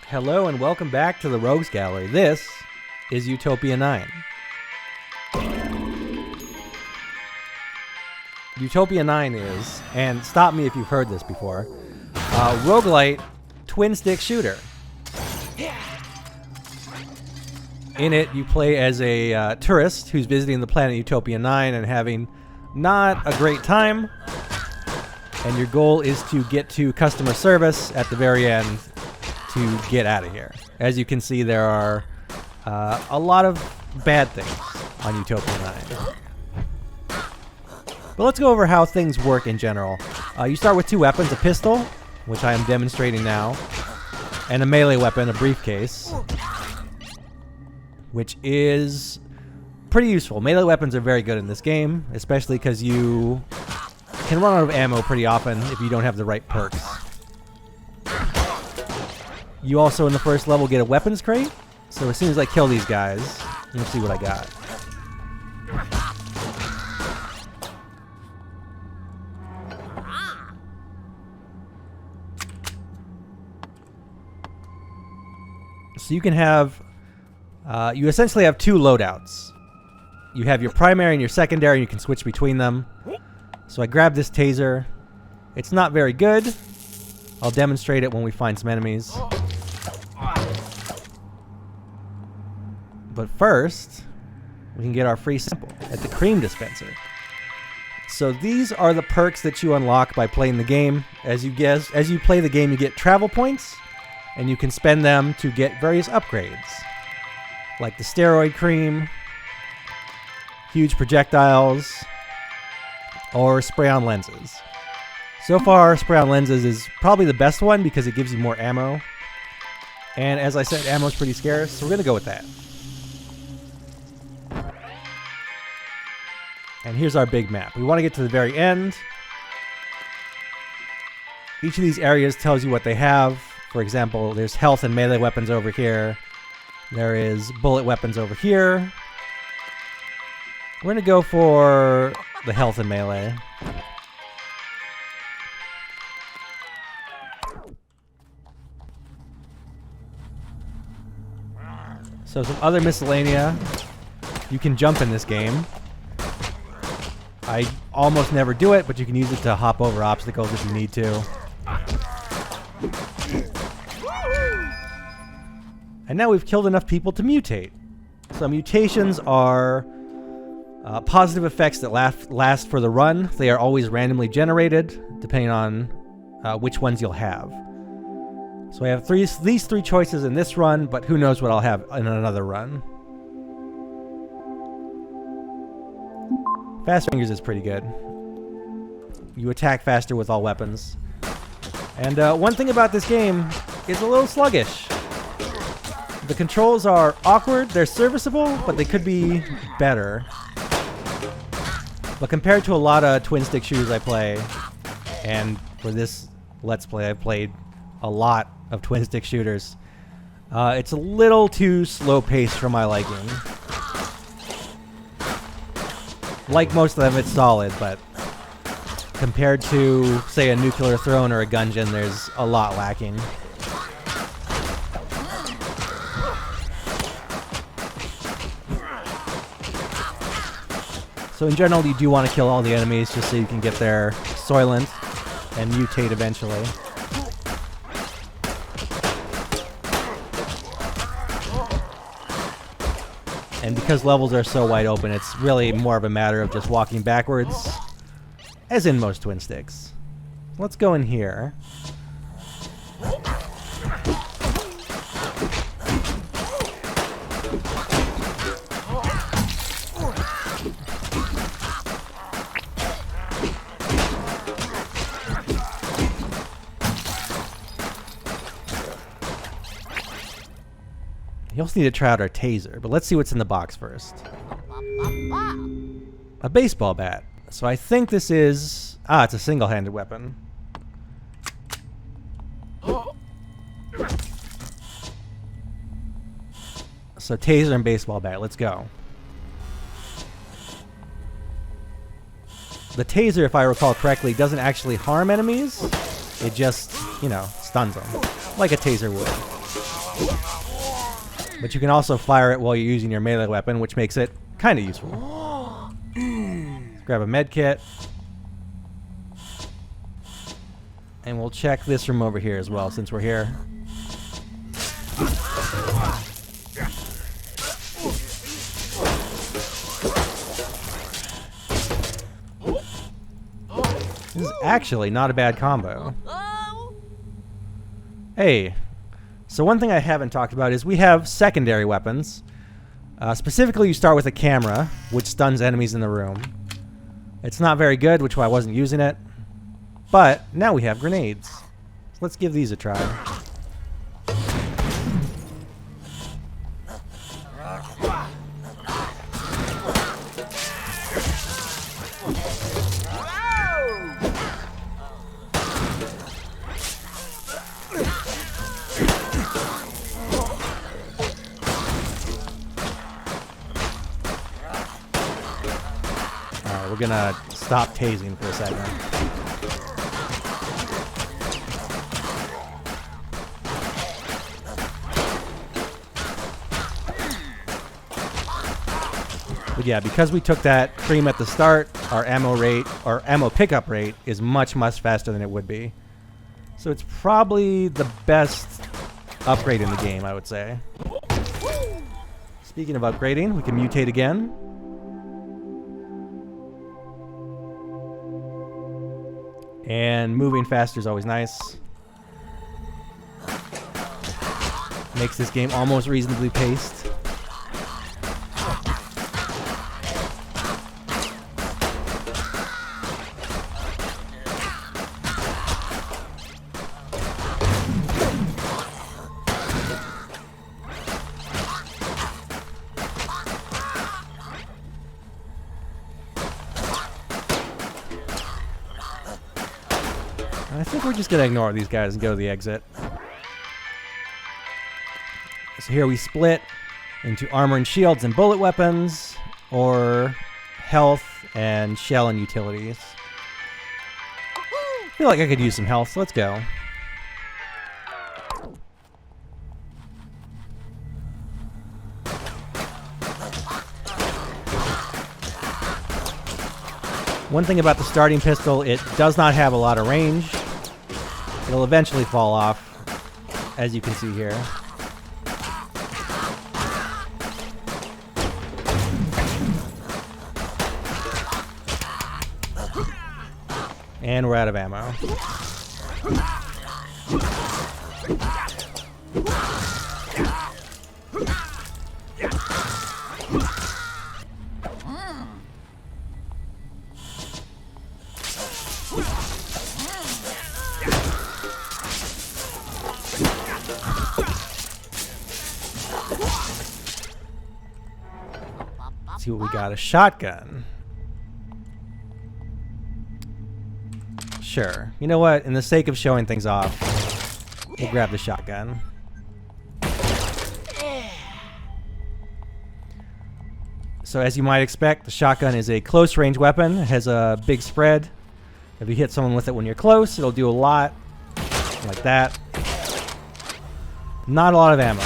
Hello and welcome back to the Rogues Gallery. This is Utopia 9. Utopia 9 is, and stop me if you've heard this before, roguelite twin-stick shooter. In it, you play as a tourist who's visiting the planet Utopia 9 and having not a great time. And your goal is to get to customer service at the very end to get out of here. As you can see, there are a lot of bad things on Utopia 9. But let's go over how things work in general. You start with two weapons, a pistol, which I am demonstrating now, and a melee weapon, a briefcase, which is pretty useful. Melee weapons are very good in this game, especially because you can run out of ammo pretty often if you don't have the right perks. You also, in the first level, get a weapons crate. So as soon as I kill these guys, you'll see what I got. So you can have, you essentially have two loadouts. You have your primary and your secondary, and you can switch between them. So I grab this taser. It's not very good. I'll demonstrate it when we find some enemies. But first, we can get our free sample at the cream dispenser. So these are the perks that you unlock by playing the game. As you play the game, you get travel points, and you can spend them to get various upgrades, like the steroid cream, huge projectiles, or spray-on lenses. So far, spray-on lenses is probably the best one because it gives you more ammo. And as I said, ammo's pretty scarce, so we're going to go with that. And here's our big map. We want to get to the very end. Each of these areas tells you what they have. For example, there's health and melee weapons over here. There is bullet weapons over here. We're going to go for the health and melee. So some other miscellanea. You can jump in this game. I almost never do it, but you can use it to hop over obstacles if you need to. And now we've killed enough people to mutate. So mutations are positive effects that last for the run. They are always randomly generated, depending on which ones you'll have. So I have these three choices in this run, but who knows what I'll have in another run. Fast Fingers is pretty good. You attack faster with all weapons. And one thing about this game is a little sluggish. The controls are awkward, they're serviceable, but they could be better. But compared to a lot of twin-stick shooters I play, and for this Let's Play I've played a lot of twin-stick shooters, it's a little too slow-paced for my liking. Like most of them, it's solid, but compared to, say, a Nuclear Throne or a Gungeon, there's a lot lacking. So in general, you do want to kill all the enemies just so you can get their Soylent and mutate eventually. And because levels are so wide open, it's really more of a matter of just walking backwards, as in most twin sticks. Let's go in here. You also need to try out our taser, but let's see what's in the box first. A baseball bat. So I think this is... it's a single-handed weapon. So taser and baseball bat, let's go. The taser, if I recall correctly, doesn't actually harm enemies. It just, you know, stuns them. Like a taser would. But you can also fire it while you're using your melee weapon, which makes it kind of useful. Let's grab a med kit. And we'll check this room over here as well, since we're here. This is actually not a bad combo. Hey, so one thing I haven't talked about is we have secondary weapons. Specifically, you start with a camera, which stuns enemies in the room. It's not very good, which is why I wasn't using it. But now we have grenades. So let's give these a try. Alright, we're gonna stop tasing for a second. But yeah, because we took that cream at the start, our ammo pickup rate is much faster than it would be. So it's probably the best upgrade in the game, I would say. Speaking of upgrading, we can mutate again. And moving faster is always nice. Makes this game almost reasonably paced. I think we're just going to ignore these guys and go to the exit. So here we split into armor and shields and bullet weapons, or health and shell and utilities. I feel like I could use some health, so let's go. One thing about the starting pistol, it does not have a lot of range. It'll eventually fall off, as you can see here. And we're out of ammo. Let's see what we got. A shotgun. Sure. You know what? In the sake of showing things off, we'll grab the shotgun. So as you might expect, the shotgun is a close-range weapon. It has a big spread. If you hit someone with it when you're close, it'll do a lot. Like that. Not a lot of ammo.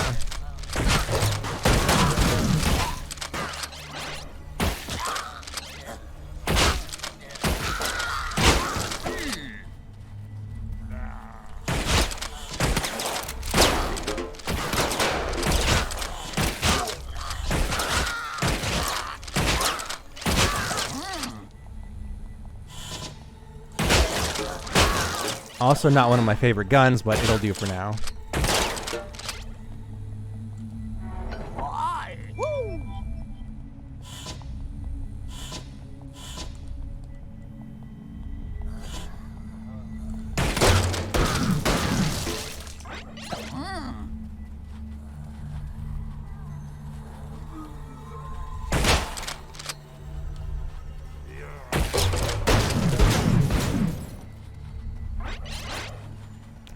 Also not one of my favorite guns, but it'll do for now.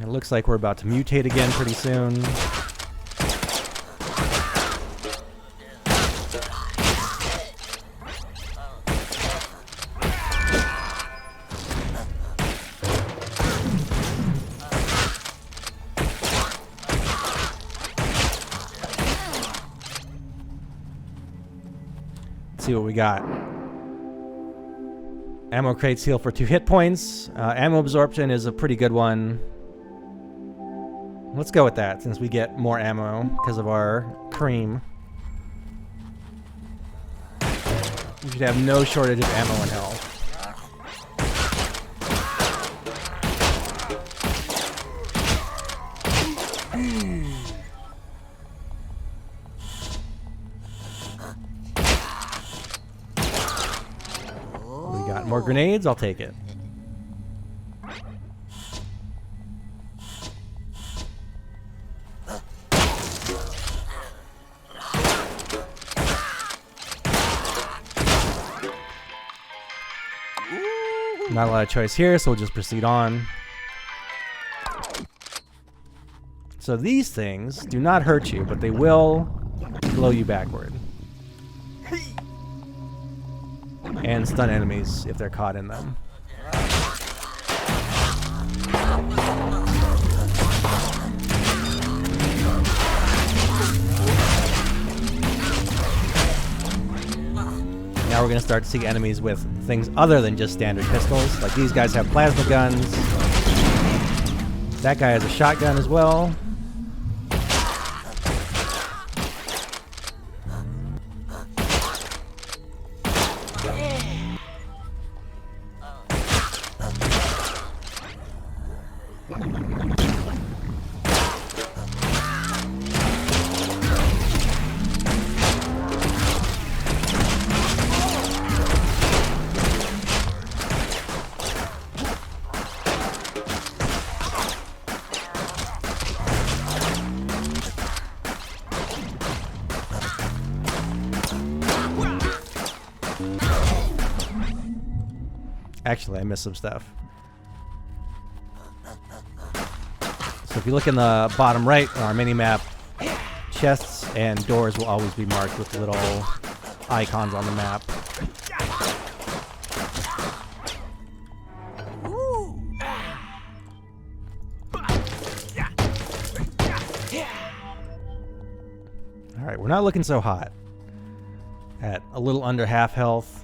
It looks like we're about to mutate again pretty soon. Let's see what we got. Ammo crates heal for 2 hit points. Ammo absorption is a pretty good one. Let's go with that since we get more ammo because of our cream. We should have no shortage of ammo and health. We got more grenades, I'll take it. Not a lot of choice here, so we'll just proceed on. So these things do not hurt you, but they will blow you backward. And stun enemies if they're caught in them. Now we're going to start to see enemies with things other than just standard pistols. Like these guys have plasma guns. That guy has a shotgun as well. Actually, I missed some stuff. So if you look in the bottom right on our mini-map, chests and doors will always be marked with little icons on the map. Alright, we're not looking so hot. At a little under half health.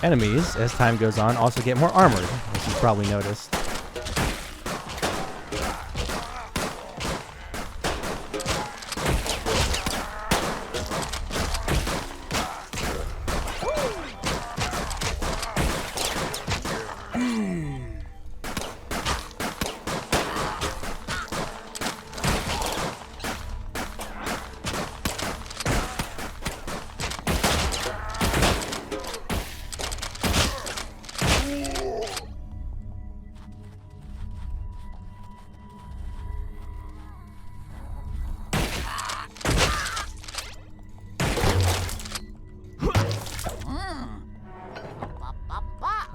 Enemies, as time goes on, also get more armored, as you've probably noticed.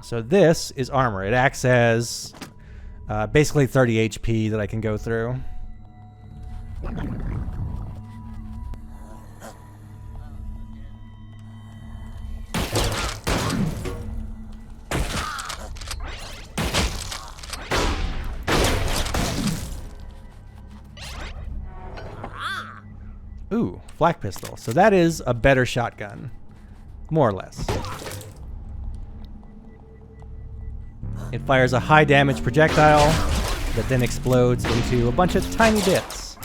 So this is armor. It acts as basically 30 HP that I can go through. Ooh, flak pistol. So that is a better shotgun, more or less. It fires a high damage projectile that then explodes into a bunch of tiny bits.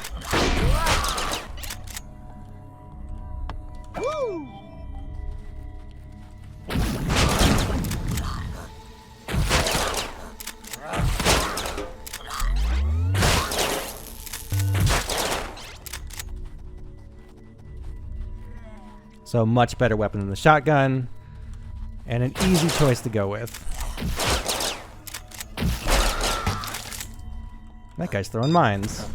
So much better weapon than the shotgun, and an easy choice to go with. That guy's throwing mines.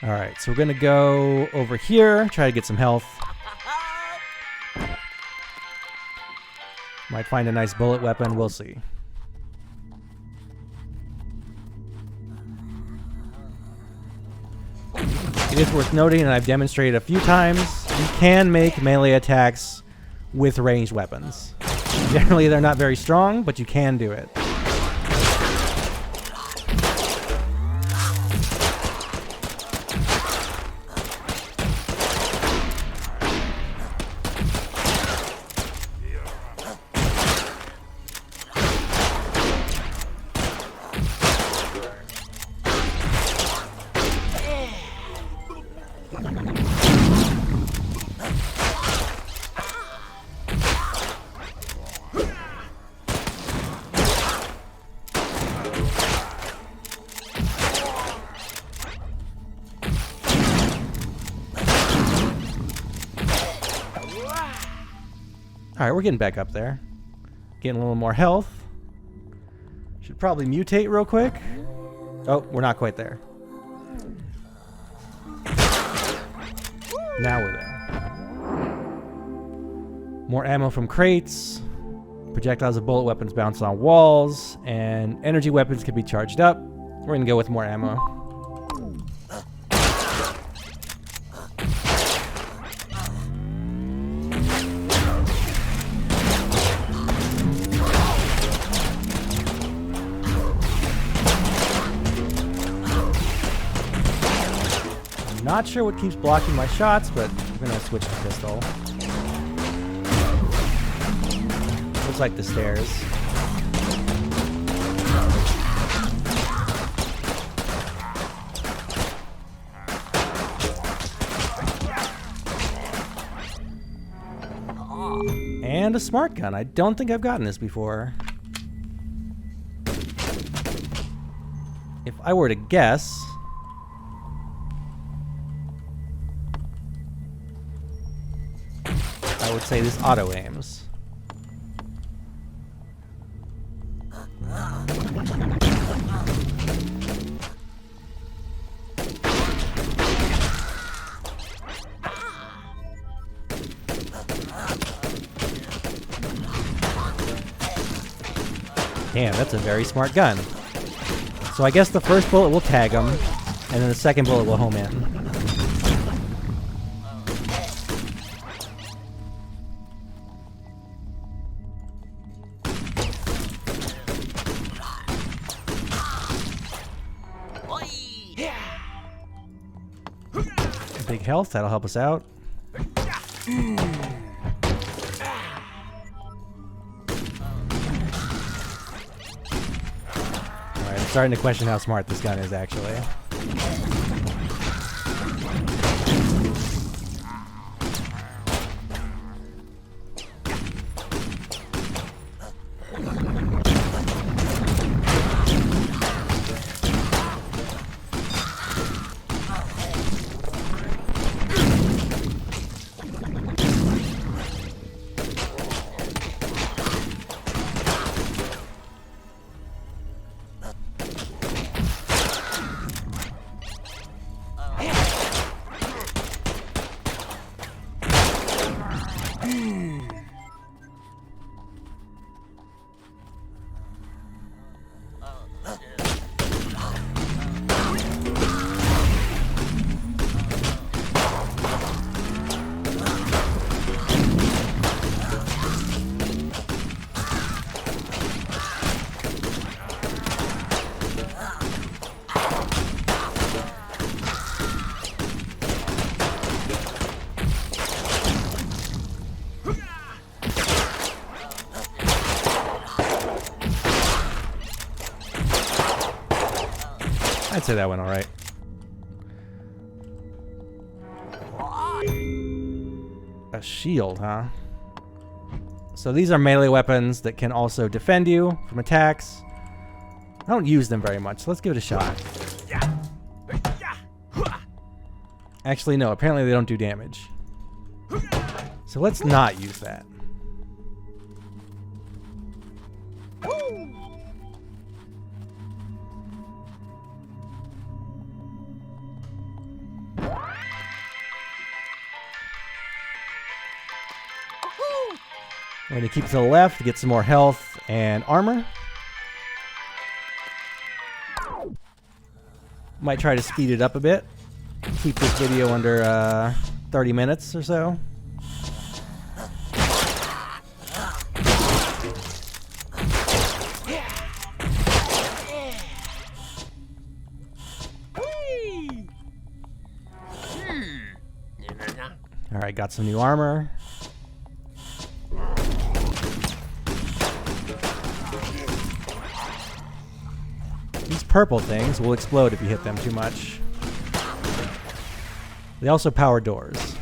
Alright, so we're going to go over here, try to get some health. Might find a nice bullet weapon, we'll see. It is worth noting, and I've demonstrated a few times, you can make melee attacks with ranged weapons. Generally, they're not very strong, but you can do it. Alright, we're getting back up there. Getting a little more health. Should probably mutate real quick. Oh, we're not quite there. Now we're there. More ammo from crates. Projectiles of bullet weapons bounce on walls. And energy weapons can be charged up. We're going to go with more ammo. Not sure what keeps blocking my shots, but I'm gonna switch to pistol. Looks like the stairs. And a smart gun. I don't think I've gotten this before. If I were to guess, I would say this auto aims. Damn, that's a very smart gun. So I guess the first bullet will tag him, and then the second bullet will home in. Big health, that'll help us out. Alright, I'm starting to question how smart this gun is, actually. I'd say that went all right. A shield, huh? So these are melee weapons that can also defend you from attacks. I don't use them very much, so let's give it a shot. Actually, no, apparently they don't do damage. So let's not use that. We're going to keep to the left to get some more health and armor. Might try to speed it up a bit. Keep this video under 30 minutes or so. Alright, got some new armor. These purple things will explode if you hit them too much. They also power doors.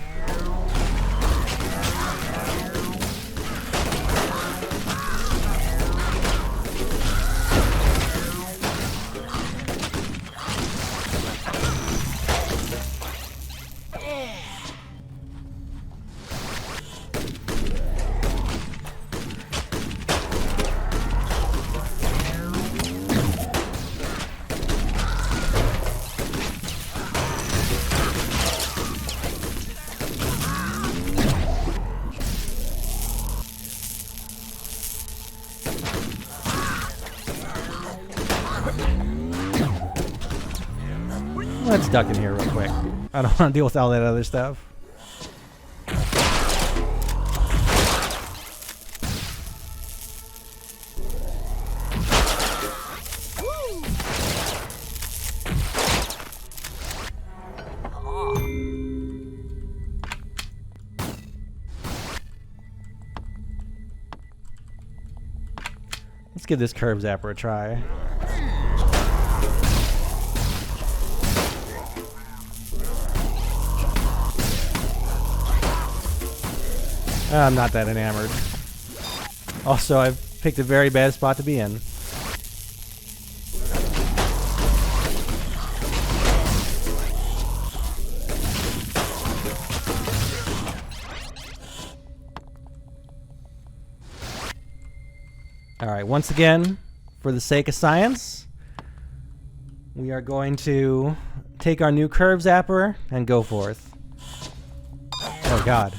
Let's duck in here real quick. I don't want to deal with all that other stuff. Let's give this curve zapper a try. I'm not that enamored. Also, I've picked a very bad spot to be in. Alright, once again, for the sake of science, we are going to take our new curve zapper and go forth. Oh god.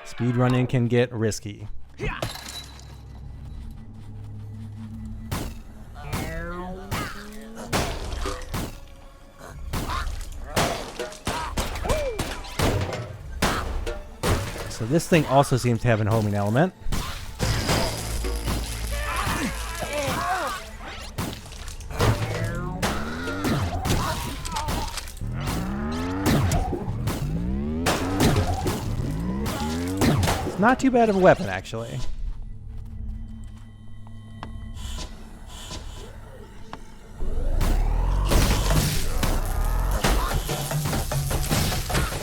Speedrunning can get risky. So this thing also seems to have an homing element. Not too bad of a weapon, actually.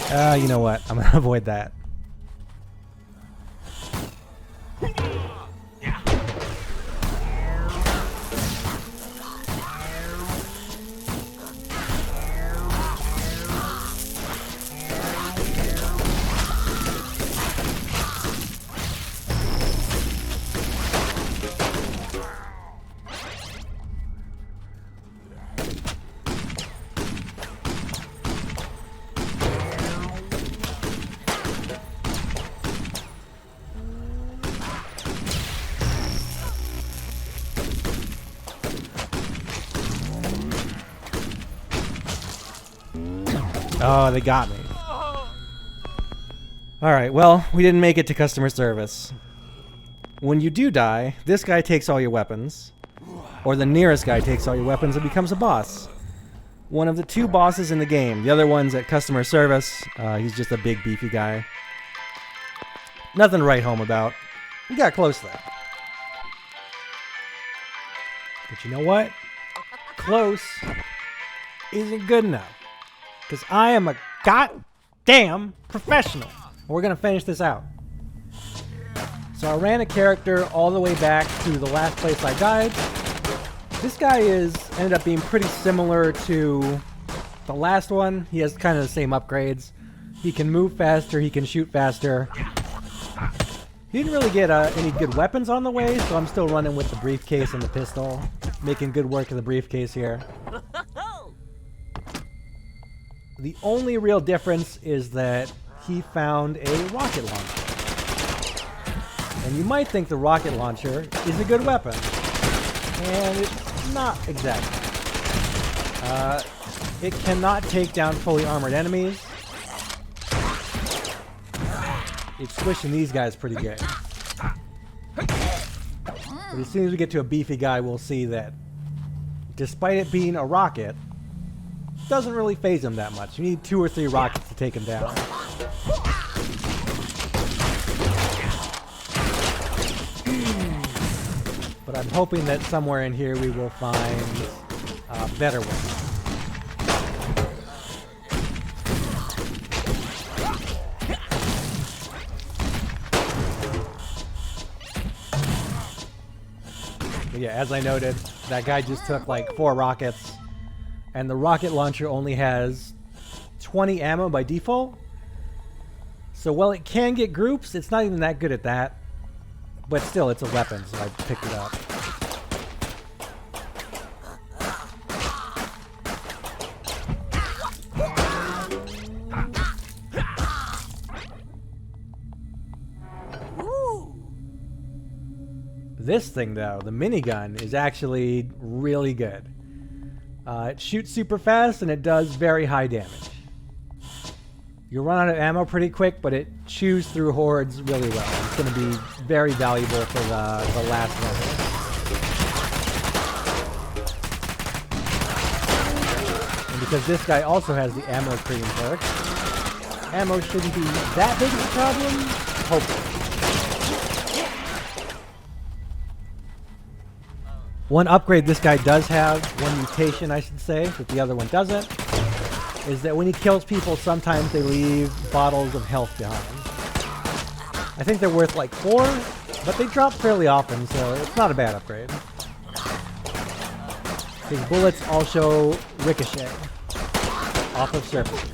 You know what? I'm gonna avoid that. Oh, they got me. Alright, well, we didn't make it to customer service. When you do die, this guy takes all your weapons. Or the nearest guy takes all your weapons and becomes a boss. One of the two bosses in the game. The other one's at customer service. He's just a big, beefy guy. Nothing to write home about. We got close, though. But you know what? Close isn't good enough. Because I am a goddamn professional. We're going to finish this out. So I ran a character all the way back to the last place I died. This guy ended up being pretty similar to the last one. He has kind of the same upgrades. He can move faster, he can shoot faster. He didn't really get any good weapons on the way, so I'm still running with the briefcase and the pistol. Making good work of the briefcase here. The only real difference is that he found a rocket launcher. And you might think the rocket launcher is a good weapon. And it's not exactly. It cannot take down fully armored enemies. It's squishing these guys pretty good. But as soon as we get to a beefy guy, we'll see that despite it being a rocket, it doesn't really phase him that much. You need 2 or 3 rockets to take him down. But I'm hoping that somewhere in here we will find better ones. But yeah, as I noted, that guy just took like 4 rockets, and the rocket launcher only has 20 ammo by default. So while it can get groups, it's not even that good at that. But still, it's a weapon, so I picked it up. This thing, though, the minigun, is actually really good. It shoots super fast, and it does very high damage. You run out of ammo pretty quick, but it chews through hordes really well. It's going to be very valuable for the last level. And because this guy also has the ammo cream perk, ammo shouldn't be that big of a problem, hopefully. One upgrade this guy does have, one mutation I should say, that the other one doesn't, is that when he kills people, sometimes they leave bottles of health behind. I think they're worth like 4, but they drop fairly often, so it's not a bad upgrade. His bullets also ricochet off of surfaces.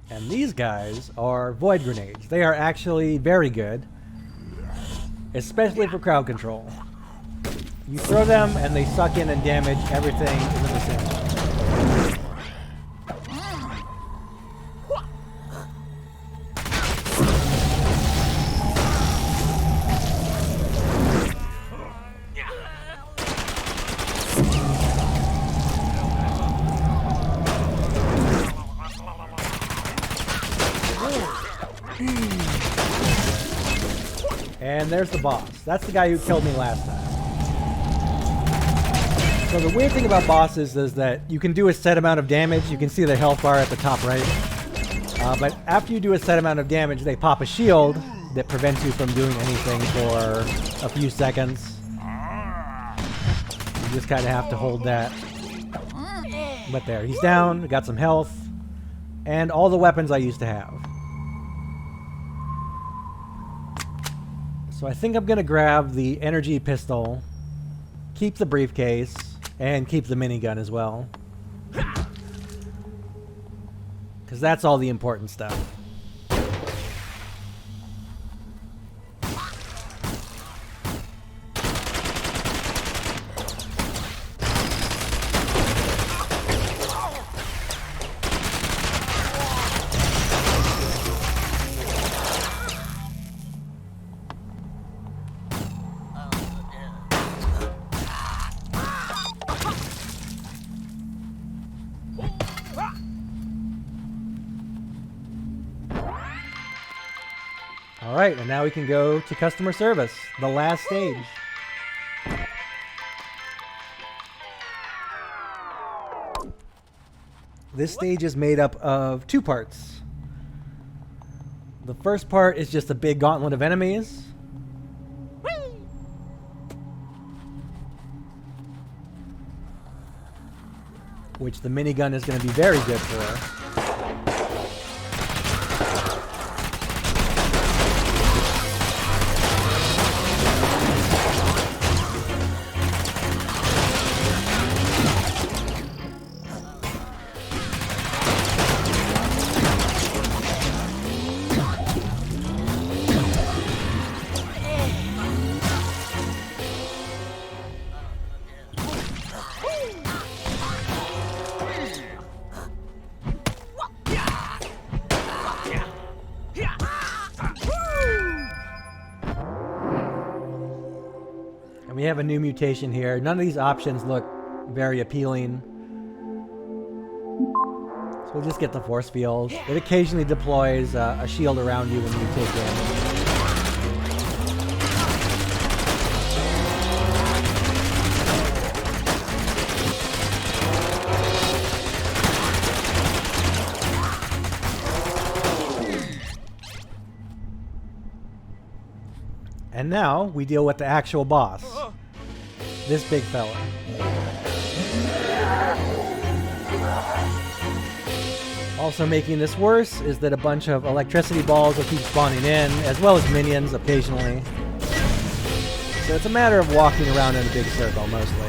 And these guys are void grenades. They are actually very good, especially for crowd control. You throw them and they suck in and damage everything in the vicinity. And there's the boss. That's the guy who killed me last time. So the weird thing about bosses is that you can do a set amount of damage. You can see the health bar at the top right. But after you do a set amount of damage, they pop a shield that prevents you from doing anything for a few seconds. You just kind of have to hold that. But there, he's down, got some health, and all the weapons I used to have. So I think I'm going to grab the energy pistol, keep the briefcase, and keep the minigun as well. Because that's all the important stuff. Alright, and now we can go to customer service, the last stage. This stage is made up of 2 parts. The first part is just a big gauntlet of enemies. Which the minigun is going to be very good for. We have a new mutation here. None of these options look very appealing. So we'll just get the force field. It occasionally deploys a shield around you when you take damage. And now we deal with the actual boss. This big fella. Also making this worse is that a bunch of electricity balls will keep spawning in, as well as minions occasionally. So it's a matter of walking around in a big circle mostly.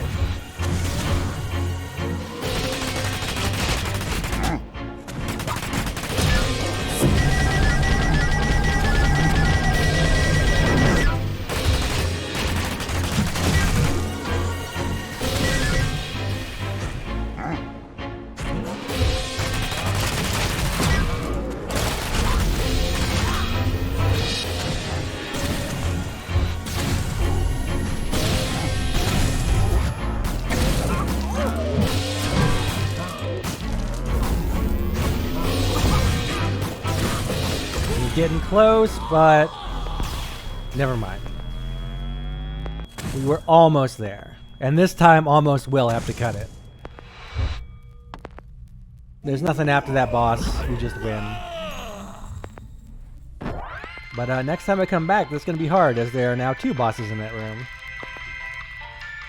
Getting close, but never mind. We were almost there. And this time, almost will have to cut it. There's nothing after that boss. We just win. But next time I come back, that's going to be hard, as there are now 2 bosses in that room.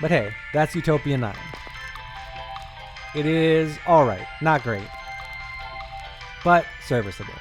But hey, that's Utopia 9. It is alright. Not great. But serviceable.